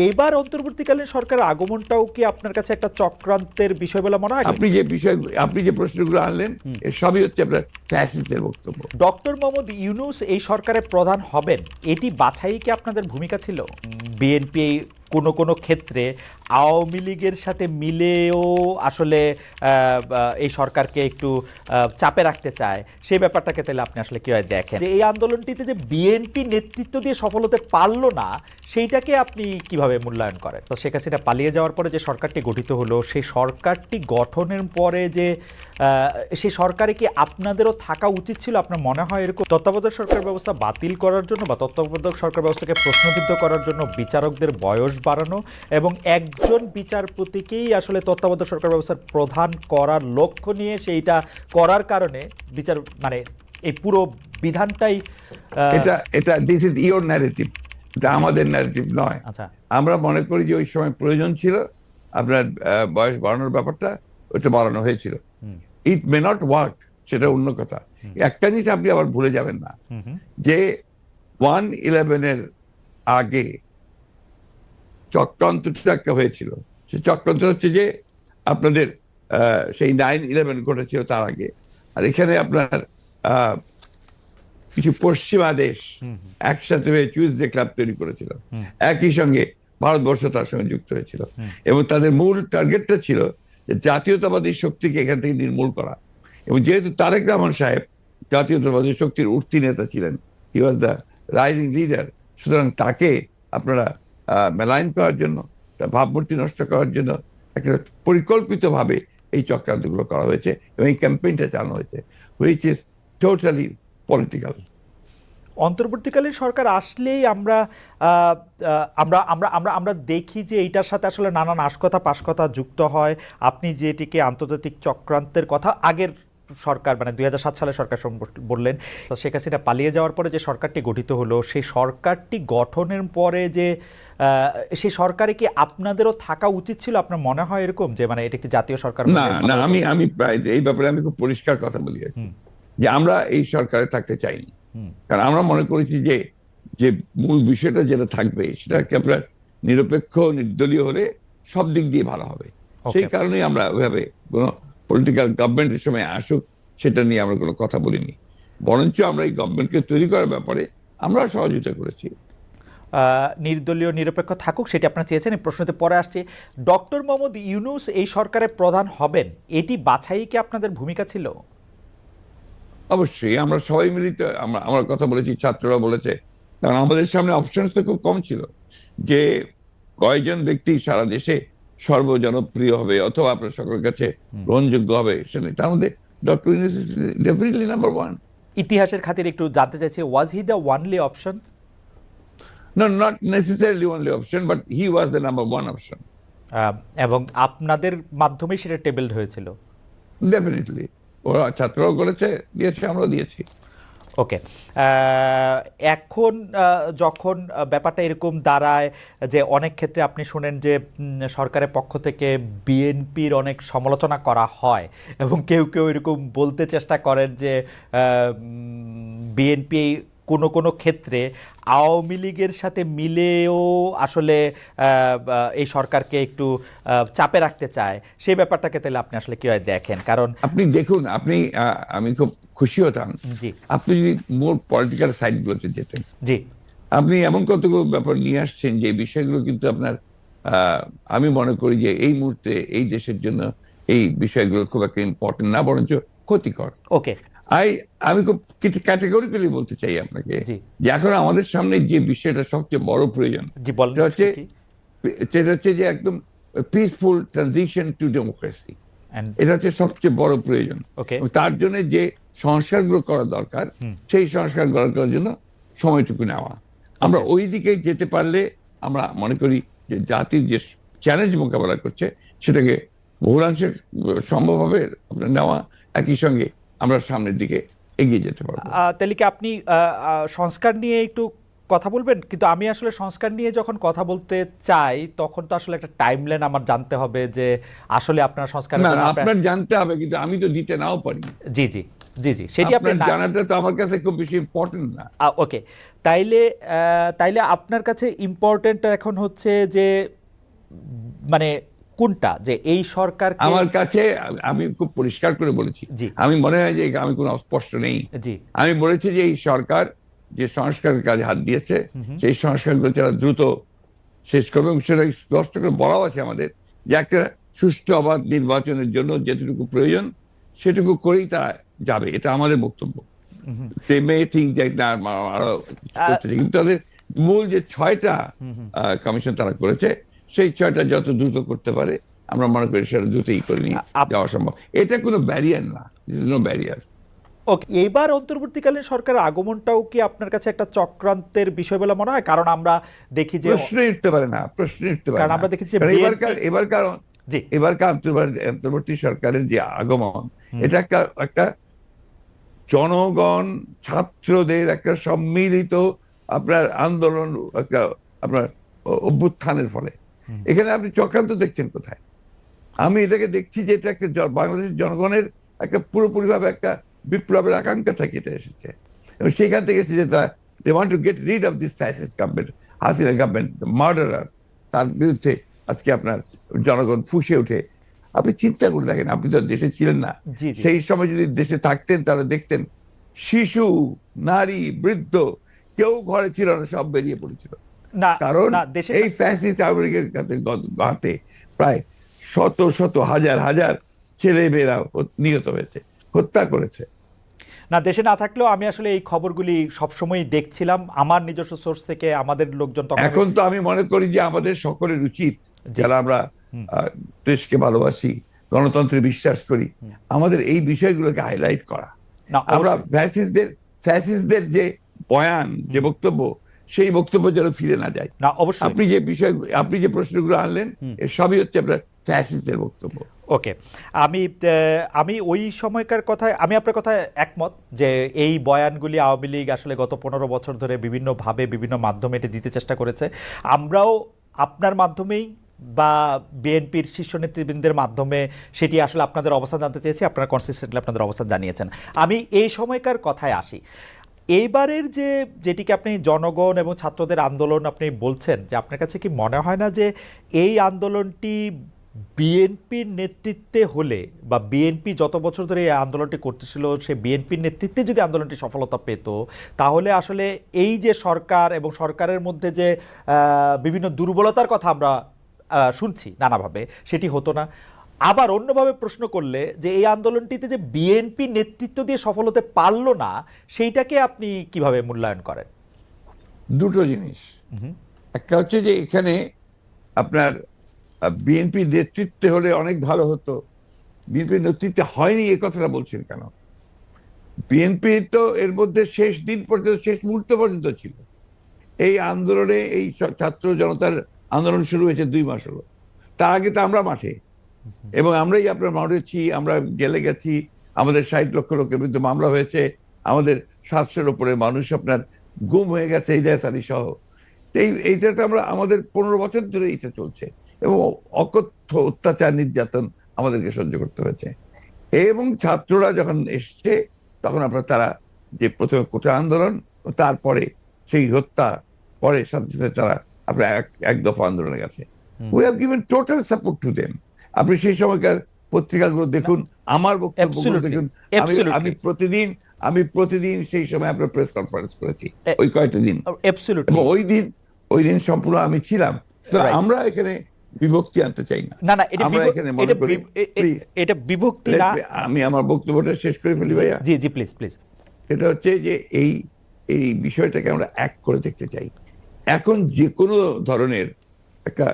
এইবার অন্তর্বর্তীকালীন সরকারের আগমনটাও কি আপনার কাছে একটা চক্রান্তের বিষয় বলে মনে হয়? আপনি যে প্রশ্নগুলো আনলেন এর সবই হচ্ছে আপনার ফ্যাসিস্টের বক্তব্য। ডক্টর মোহাম্মদ ইউনূস এই সরকারের প্রধান হবেন, এটি বাছাই কি আপনাদের ভূমিকা ছিল? বিএনপি কোনো কোনো ক্ষেত্রে আওয়ামী লীগের সাথে মিলেও আসলে এই সরকারকে একটু চাপে রাখতে চায়, সেই ব্যাপারটাকে তাহলে আপনি আসলে কীভাবে দেখেন? যে এই আন্দোলনটিতে যে বিএনপি নেতৃত্ব দিয়ে সফল হতে পারলো না, সেইটাকে আপনি কিভাবে মূল্যায়ন করেন? তো শেখ হাসিনা পালিয়ে যাওয়ার পরে যে সরকারটি গঠিত হলো, সেই সরকারটি গঠনের পরে যে সেই সরকারে কি আপনাদেরও থাকা উচিত ছিল? আপনার মনে হয় এরকম তত্ত্বাবধায়ক সরকার ব্যবস্থা বাতিল করার জন্য বা তত্ত্বাবধায়ক সরকার ব্যবস্থাকে প্রশ্নবিদ্ধ করার জন্য বিচারকদের বয়স বাড়ানো এবং একজন বিচারপতিকেই আসলে তত্ত্বাবধায়ক সরকার ব্যবস্থার প্রধান করার লক্ষ্য নিয়ে সেইটা করার কারণে বিচার মানে এই পুরো বিধানটাই এটা দিস ইজ ইওর ন্যারেটিভ, এটা আমাদের ন্যারেটিভ নয়। আচ্ছা, আমরা মনে করি যে ওই সময় প্রয়োজন ছিল আপনার বয়স বাড়ানোর ব্যাপারটা, ওটা বাড়ানো হয়েছিল। ইট মে নট ওয়ার্ক, সেটা অন্য কথা। একটা জিনিস আপনি আবার ভুলে যাবেন না, যে 1/11 আগে চক্রান্তটা একটা হয়েছিল। সে চক্রান্ত হচ্ছে যে আপনাদের সেই 9/11 ঘটেছিল তার আগে। আর এখানে আপনার কিছু পশ্চিমা দেশ একসাথে হয়ে চুইজডে ক্লাব তৈরি করেছিল, একই সঙ্গে ভারতবর্ষ তার সঙ্গে যুক্ত হয়েছিল, এবং তাদের মূল টার্গেটটা ছিল যে জাতীয়তাবাদী শক্তিকে এখান থেকে নির্মূল করা। এবং যেহেতু তারেক রহমান সাহেব জাতীয়তাবাদী শক্তির উঠতি নেতা ছিলেন, হি ওয়াজ দ্য রাইজিং লিডার, সুতরাং তাকে আপনারা মেলাইন করার জন্য, তার ভাবমূর্তি নষ্ট করার জন্য একটা পরিকল্পিতভাবে এই চক্রান্তগুলো করা হয়েছে এবং এই ক্যাম্পেইনটা চালানো হয়েছে, হুইচ ইজ টোটালি পলিটিক্যাল। অন্তর্বর্তীকালীন সরকার আসলেই আমরা আমরা আমরা আমরা আমরা দেখি যে এইটার সাথে আসলে নানান আশকথা পাশকথা যুক্ত হয়। আপনি যেটিকে আন্তর্জাতিক চক্রান্তের কথা আগের সরকার মানে 2007 সালে সরকার বললেন, শেখ হাসিনা পালিয়ে যাওয়ার পরে যে সরকারটি গঠিত হলো, সেই সরকারটি গঠনের পরে যে সেই সরকারে কি আপনাদেরও থাকা উচিত ছিল? আপনার মনে হয় এরকম যে মানে এটা একটি জাতীয় সরকার? না না, আমি প্রায় এই ব্যাপারে আমি খুব পরিষ্কার কথা বলি যে আমরা এই সরকারে থাকতে চাইনি। কারণ আমরা মনে করেছি যে যে মূল বিষয়টা যেটা থাকবে সেটাকে আপনার নিরপেক্ষ নির্দলীয় হলে সব দিক দিয়ে ভালো হবে। সেই কারণেই আমরা ওইভাবে কোনো পলিটিক্যাল গভর্নমেন্টের সময় আসুক সেটা নিয়ে আমরা কোনো কথা বলিনি, বরঞ্চ আমরা এই গভর্নমেন্টকে তৈরি করার ব্যাপারে আমরা সহযোগিতা করেছি। নির্দলীয় নিরপেক্ষ থাকুক সেটি আপনারা চেয়েছেন। এই প্রশ্নতে পরে আসছে, ডক্টর মোহাম্মদ ইউনূস এই সরকারের প্রধান হবেন, এটি বাছাই কি আপনাদের ভূমিকা ছিল? অবশ্যই আমরা সবাই মিলিত আমরা কথা বলেছি, ছাত্ররা বলেছে, কারণ আমাদের সামনে অপশন তো খুব কম ছিল যে কয়জন ব্যক্তি সারা দেশে সর্বজনপ্রিয় হবে অথবা আপনার সকলের কাছে গ্রহণযোগ্য হবে, সেটা তার মধ্যে doctor Yunus definitely number one. ইতিহাসের খাতিরে একটু জানতে চাইছি, was he the only option? No, not necessarily only option, but he was the number one option. এবং আপনাদের মাধ্যমেই সেটা টেবলড হয়েছিল? Definitely. ওরা ছাত্ররাও করেছে, দিয়েছে, আমরাও দিয়েছি। ওকে, এখন যখন ব্যাপারটা এরকম দাঁড়ায় যে অনেক ক্ষেত্রে আপনি শুনেন যে সরকারের পক্ষ থেকে বিএনপির অনেক সমালোচনা করা হয় এবং কেউ কেউ এরকম বলতে চেষ্টা করেন যে বিএনপি কোনো কোনো ক্ষেত্রে আওয়ামী লীগের সাথে মিলেও আসলে এই সরকারকে একটু চাপে রাখতে চায়, সেই ব্যাপারটাকে তাহলে আপনি আসলে কিভাবে দেখেন? কারণ আপনি দেখুন, আমি খুব খুশি হতাম আপনি যদি মোর পলিটিক্যাল সাইডগুলোতে যেতেন। জি, আপনি এমন কতগুলো ব্যাপার নিয়ে আসছেন যে বিষয়গুলো কিন্তু আপনার আমি মনে করি যে এই মুহূর্তে এই দেশের জন্য এই বিষয়গুলো খুব একটা ইম্পর্টেন্ট না, বরঞ্চ ক্ষতিকর। ওকে, আমি খুব কিছু ক্যাটেগরিক্যালি বলতে চাই আপনাকে যে এখন আমাদের সামনে যে বিষয়টা সবচেয়ে বড় প্রয়োজন সেটা হচ্ছে যে একদম পিসফুল ট্রানজিশন টু ডেমোক্রেসি। এটা হচ্ছে সবচেয়ে বড় প্রয়োজন। তার জন্য যে সংস্কারগুলো করা দরকার সেই সংস্কার করার জন্য সময়টুকু নেওয়া। আমরা ওই দিকে যেতে পারলে আমরা মনে করি যে জাতির যে চ্যালেঞ্জ মোকাবেলা করছে সেটাকে বহুলাংশে সম্ভব হবে আপনার নেওয়া, একই সঙ্গে আমরা সামনের দিকে এগিয়ে যেতে পারবো। তাহলে কি আপনি সংস্কার নিয়ে একটু কথা বলবেন? কিন্তু আমি আসলে সংস্কার নিয়ে যখন কথা বলতে চাই তখন তো আসলে একটা টাইমলাইন আমার জানতে হবে যে আসলে আপনার সংস্কার আপনার জানতে হবে, কিন্তু আমি তো দিতে নাও পারি। জি জি জি জি, সেটি আপনি আপনার জানাটা তো আমার কাছে খুব বেশি ইম্পর্টেন্ট না। ওকে, তাইলে তাইলে আপনার কাছে ইম্পর্টেন্ট এখন হচ্ছে যে মানে কোনটা, যে এই সরকারকে? আমার কাছে আমি খুব পরিষ্কার করে বলেছি, জি আমি মনে হয় যে আমি কোনো অস্পষ্ট নেই। জি আমি বলেছি যে এই সরকার যে সংস্কারের কাজে হাত দিয়েছে সেই সংস্কারগুলো যারা দ্রুত শেষ করবে, এবং সেটা স্পষ্ট করে বলাও আছে আমাদের যে একটা সুষ্ঠু অবাধ নির্বাচনের জন্য যেটুকু প্রয়োজন সেটুকু করেই তারা যাবে, এটা আমাদের বক্তব্য। They may think যে না, আরো কিছু করতে চাই, কিন্তু তাদের মূল যে 6টা কমিশন তারা করেছে সেই 6টা যত দ্রুত করতে পারে আমরা মনে করি সেটা দ্রুতই করে নিয়ে যাওয়া সম্ভব। এটা কোনো ব্যারিয়ার না, দিস ইজ নো ব্যারিয়ার। ওকে, এবার অন্তর্বর্তীকালীন সরকারের আগমনটাও কি আপনার কাছে একটা চক্রান্তের বিষয় বলে মনে হয়? কারণ আমরা দেখি যে প্রশ্নই উঠতে পারে না, প্রশ্নই উঠতে পারে কারণ না। আমরা দেখেছি যে কারণ জি এবারকার অন্তর্বর্তী সরকারের যে আগমন, এটা একটা জনগণ ছাত্রদের একটা সম্মিলিত আপনার আন্দোলন, একটা আপনার অভ্যুত্থানের ফলে। এখানে আপনি চক্রান্ত দেখছেন কোথায়? আমি এটাকে দেখছি যে এটা একটা বাংলাদেশের জনগণের একটা পুরোপুরিভাবে একটা বিপ্লবের আকাঙ্ক্ষা থেকে এটা এসেছে, এবং সেখান থেকে এসেছে যে they want to get rid of this fascist government, Hasina government, the murderer. তার বিরুদ্ধে আজকে আপনার জনগণ ফুঁসে ওঠে। আপনি চিন্তা করে দেখেন, আপনি তো দেশে ছিলেন না, জি জি সেই সময় যদি দেশে থাকতেন তাহলে দেখতেন শিশু, নারী, বৃদ্ধ কেউ ঘরে ছিল না, সব বেরিয়ে পড়েছিল। না কারণ না, দেশে এই ফ্যাসিস্ট আমেরিকার হাতে প্রায় শত শত হাজার হাজার ছেলে মেয়েরা নিহত হয়েছে, হত্যা করেছে। না, দেশে না থাকলেও আমি আসলে এই খবরগুলি সবসময় দেখছিলাম আমার নিজস্ব সোর্স থেকে। আমাদের লোকজন তখন এখন তো আমি মনে করি যে আমাদের সকলের উচিত, যারা আমরা দেশকে ভালোবাসি, গণতন্ত্রে বিশ্বাস করি, আমাদের এই বিষয়গুলোকে হাইলাইট করা। না, আমরা ফ্যাসিস্টদের যে বয়ান, যে বক্তব্য, সেই বক্তব্য যেন ফিরে না যায়। না অবশ্যই। আপনি যে প্রশ্নগুলো আনলেন এর সবই হচ্ছে আপনার ফ্যাসিস্টদের বক্তব্য। ওকে, আমি ওই সময়কার কথায়, আমি আপনার কথায় একমত যে এই বয়ানগুলি আওয়ামী লীগ আসলে গত 15 বছর ধরে বিভিন্নভাবে বিভিন্ন মাধ্যমে এটা দিতে চেষ্টা করেছে। আমরাও আপনার মাধ্যমেই বা বিএনপির শীর্ষ নেতৃবৃন্দের মাধ্যমে সেটি আসলে আপনাদের অবস্থান জানতে চেয়েছি, আপনারা কনসিস্টেন্টলি আপনাদের অবস্থান জানিয়েছেন। আমি এই সময়কার কথায় আসি। এইবারের যেটিকে আপনি জনগণ এবং ছাত্রদের আন্দোলন আপনি বলছেন, যে আপনার কাছে কি মনে হয় না যে এই আন্দোলনটি বিএনপির নেতৃত্বে হলে, বা বিএনপি যত বছর ধরে এই আন্দোলনটি করতেছিল সে বিএনপির নেতৃত্বে যদি আন্দোলনটি সফলতা পেত, তাহলে আসলে এই যে সরকার এবং সরকারের মধ্যে যে বিভিন্ন দুর্বলতার কথা আমরা শুনছি নানাভাবে, সেটি হতো না? আবার অন্যভাবে প্রশ্ন করলে, যে এই আন্দোলনটিতে যে বিএনপি নেতৃত্ব দিয়ে সফল হতে পারলো না, সেইটাকে আপনি কিভাবে মূল্যায়ন করেন? দুটো জিনিস, একটা হচ্ছে যে এখানে আপনার বিএনপি নেতৃত্বে হলে অনেক ভালো হতো, বিএনপি নেতৃত্বে হয়নি এ কথাটা বলছেন কেন? বিএনপি তো এর মধ্যে শেষ দিন পর্যন্ত, শেষ মুহূর্ত পর্যন্ত ছিল এই আন্দোলনে। এই ছাত্র জনতার আন্দোলন শুরু হয়েছে 2 মাস হলো, তার আগে তো আমরা মাঠে, এবং আমরাই আপনার মরেছি, আমরা জেলে গেছি, আমাদের 60 লক্ষ লোকের বিরুদ্ধে মামলা হয়েছে, আমাদের 700-এর উপরে মানুষ আপনার গুম হয়ে গেছে, ইলিয়াস আলী সহ। এইটা তো আমরা, আমাদের 15 বছর ধরে এটা চলছে, এবং অকথ্য অত্যাচার নির্যাতন আমাদেরকে সহ্য করতে হয়েছে। এবং ছাত্ররা যখন এসছে তখন আপনার তারা যে প্রথমে কোটা আন্দোলন, তারপরে সেই হত্যা, পরে সাথে সাথে তারা আপনার এক দফা আন্দোলনে গেছে। We have given total support to them. আপনি সেই সময়কার পত্রিকাগুলো দেখুন, আমার বক্তব্যগুলো দেখুন। আমি প্রতিদিন সেই সময় আপনার প্রেস কনফারেন্স করেছি ওই কয়েকটা দিন, এবং ওই দিন সম্পূর্ণ আমি ছিলাম। আমরা এখানে বিভক্তি আনতে চাই না। না না, আমরা এখানে মনে করি এটা বিভক্তি না। আমি আমার বক্তব্যটা শেষ করে ফেলি ভাইয়া। জি জি, প্লিজ প্লিজ। সেটা হচ্ছে যে এই বিষয়টাকে আমরা এক করে দেখতে চাই। এখন যে কোনো ধরনের একটা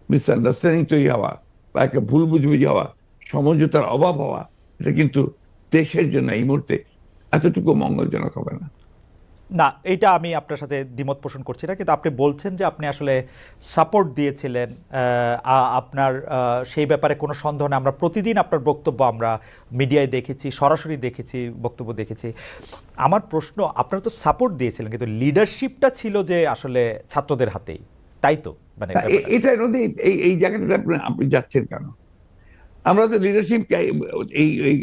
মিসআন্ডারস্ট্যান্ডিং তৈরি হওয়া বা একটা ভুল বুঝবুঝি হওয়া, সমঝোতার অভাব হওয়া, এটা কিন্তু দেশের জন্য এই মুহূর্তে এতটুকু মঙ্গলজনক হবে না। না, এটা আমি আপনার সাথে দ্বিমত পোষণ করছি না, কিন্তু আপনি বলছেন যে আপনি আসলে সাপোর্ট দিয়েছিলেন, আপনার সেই ব্যাপারে কোনো সন্দেহ নেই। আমরা প্রতিদিন আপনার বক্তব্য আমরা মিডিয়ায় দেখেছি, সরাসরি দেখেছি, বক্তব্য দেখেছি। আমার প্রশ্ন, আপনারা তো সাপোর্ট দিয়েছিলেন, কিন্তু লিডারশিপটা ছিল যে আসলে ছাত্রদের হাতেই, তাই তো? মানে এটা এই জায়গাটাতে আপনি যাচ্ছেন কেন? আমরা তো লিডারশিপ,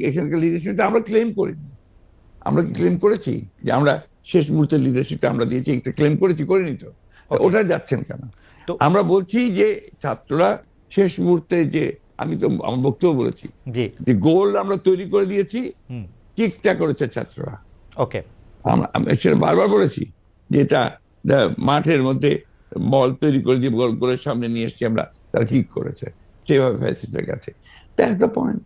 এখানকার লিডারশিপটা আমরা ক্লেম করিনি। আমরা ক্লেম করেছি যে আমরা শেষ মুহূর্তের লিডারশিপটা আমরা দিয়েছি, একটা ক্লেম করেছি, করিনি তো? Okay. ওটা যাচ্ছেন কেন? তো আমরা বলছি যে ছাত্ররা শেষ মুহূর্তে, যে আমি তো আমার বক্তব্য বলেছি জি, যে গোল আমরা তৈরি করে দিয়েছি, হুম, কিকটা করেছে ছাত্ররা। ওকে, আমি সেটা বারবার বলেছি যে এটা মাঠের মধ্যে বল তৈরি করে দিয়ে গোলের সামনে নিয়ে এসেছি আমরা, তারা কিক করেছে, সেভাবে ফ্যাসিস্টের কাছে। That's the point.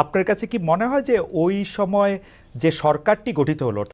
আপনার কাছে কি মনে হয় যে ওই সময় যে সরকারটি গঠিত হলো